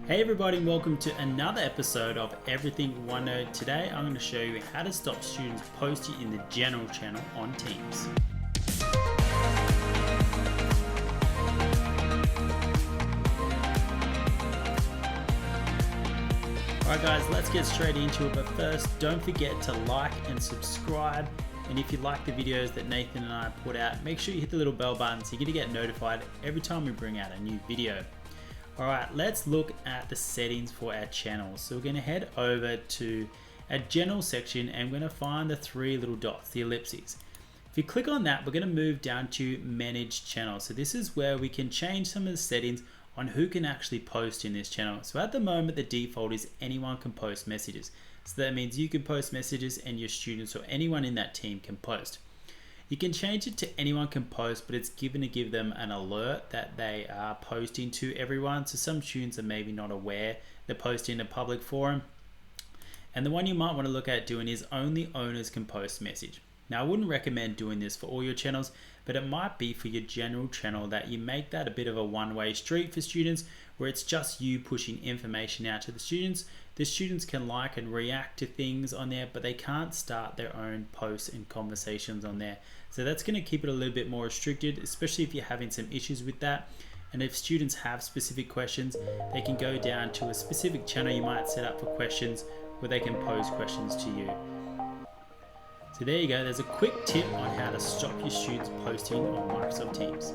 Hey everybody, and welcome to another episode of Everything OneNote. Today I'm going to show you how to stop students posting in the general channel on Teams. Alright guys, let's get straight into it, but first don't forget to like and subscribe, and if you like the videos that Nathan and I put out, make sure you hit the little bell button so you're going to get notified every time we bring out a new video. Alright, let's look at the settings for our channels. So we're going to head over to our general section and we're going to find the three little dots, the ellipses. If you click on that, we're going to move down to manage channels. So this is where we can change some of the settings on who can actually post in this channel. So at the moment, the default is anyone can post messages. So that means you can post messages and your students or anyone in that team can post. You can change it to anyone can post, but it's given to give them an alert that they are posting to everyone. So some students are maybe not aware they're posting in a public forum. And the one you might want to look at doing is only owners can post message. Now I wouldn't recommend doing this for all your channels, but it might be for your general channel that you make that a bit of a one-way street for students where it's just you pushing information out to the students. The students can like and react to things on there, but they can't start their own posts and conversations on there. So that's going to keep it a little bit more restricted, especially if you're having some issues with that. And if students have specific questions, they can go down to a specific channel you might set up for questions where they can pose questions to you. So there you go, there's a quick tip on how to stop your students posting on Microsoft Teams.